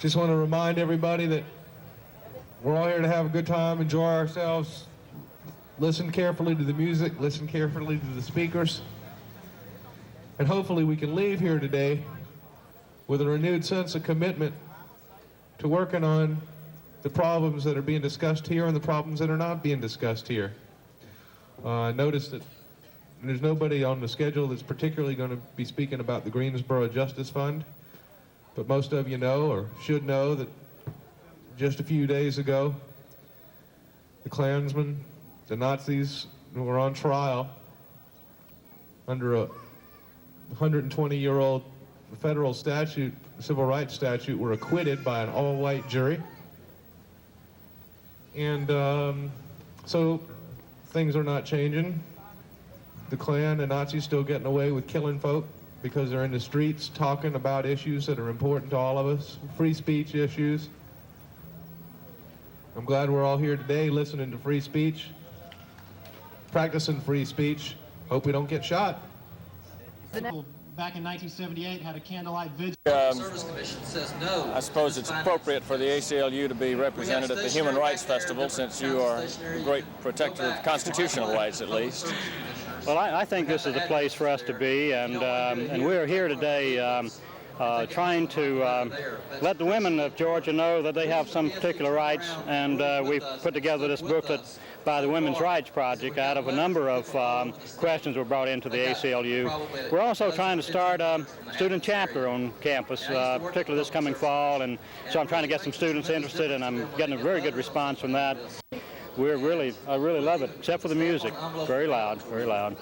Just want to remind everybody that we're all here to have a good time, enjoy ourselves, listen carefully to the music, listen carefully to the speakers, and hopefully we can leave here today with a renewed sense of commitment to working on the problems that are being discussed here and the problems that are not being discussed here. I noticed that there's nobody on the schedule that's particularly going to be speaking about the Greensboro Justice Fund, but most of you know or should know that just a few days ago, the Klansmen, the Nazis, who were on trial under a 120-year-old federal statute, civil rights statute, were acquitted by an all-white jury. And so things are not changing. The Klan and Nazis still getting away with killing folk because they're in the streets talking about issues that are important to all of us, free speech issues. I'm glad we're all here today listening to free speech, practicing free speech. Hope we don't get shot. Back in 1978 had a candlelight vigil. Service Commission says no. I suppose it's appropriate for the ACLU to be represented at the Human Rights Festival, since you are a great protector of constitutional rights, at least. Well, I think this is the place for us to be, and we're here today trying to let the women of Georgia know that they have some particular rights, and we've put together this booklet by the Women's Rights Project out of a number of questions were brought into the ACLU. We're also trying to start a student chapter on campus, particularly this coming fall, and so I'm trying to get some students interested, and I'm getting a very good response from that. I really love it, except for the music. Very loud, very loud.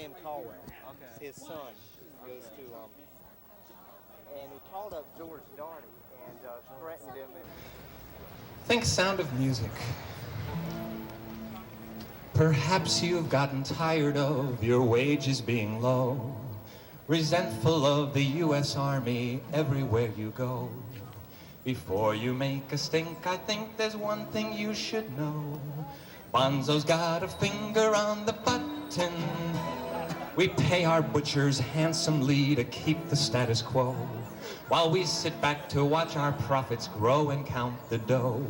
named Caldwell. Okay. His son goes to, and he called up George Darty and threatened him. Think Sound of Music. Perhaps you've gotten tired of your wages being low, resentful of the U.S. Army everywhere you go. Before you make a stink, I think there's one thing you should know. Bonzo's got a finger on the button. We pay our butchers handsomely to keep the status quo, while we sit back to watch our profits grow and count the dough.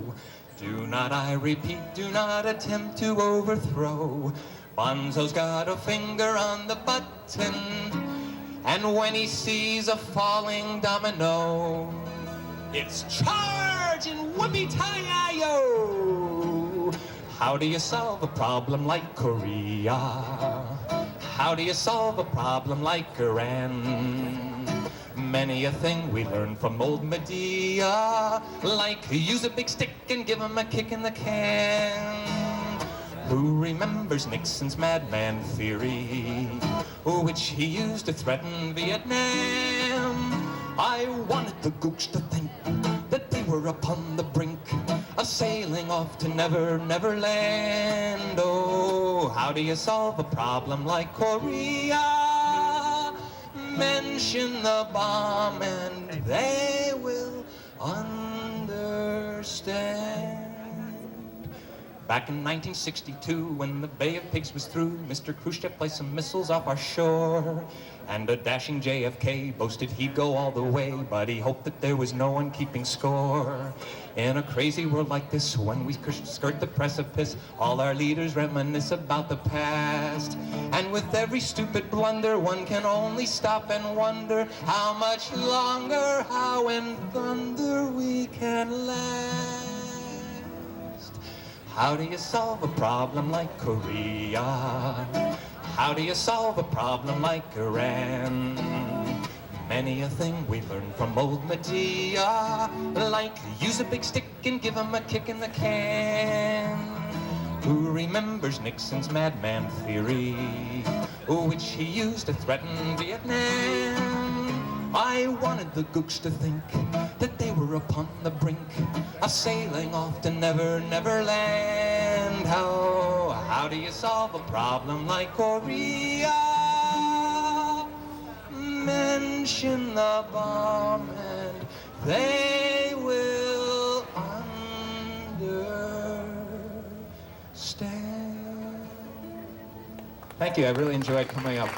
Do not, I repeat, do not attempt to overthrow. Bonzo's got a finger on the button, and when he sees a falling domino, it's charge and whoopee-tie-yo! How do you solve a problem like Korea? How do you solve a problem like Iran? Many a thing we learned from old Medea, like use a big stick and give him a kick in the can. Who remembers Nixon's madman theory, which he used to threaten Vietnam? I wanted the gooks to think that they were upon the brink of sailing off to Never, Never Land. Oh, how do you solve a problem like Korea? Mention the bomb and they will understand. Back in 1962, when the Bay of Pigs was through, Mr. Khrushchev placed some missiles off our shore. And a dashing JFK boasted he'd go all the way, but he hoped that there was no one keeping score. In a crazy world like this, when we skirt the precipice, all our leaders reminisce about the past. And with every stupid blunder, one can only stop and wonder how much longer, how in thunder we can last. How do you solve a problem like Korea? How do you solve a problem like Iran? Many a thing we learned from old Medea, like use a big stick and give him a kick in the can. Who remembers Nixon's madman theory, which he used to threaten Vietnam? I wanted the gooks to think that they were upon the brink of sailing off to Never, Never Land. How do you solve a problem like Korea? Mention the bomb and they will understand. Thank you, I really enjoyed coming up.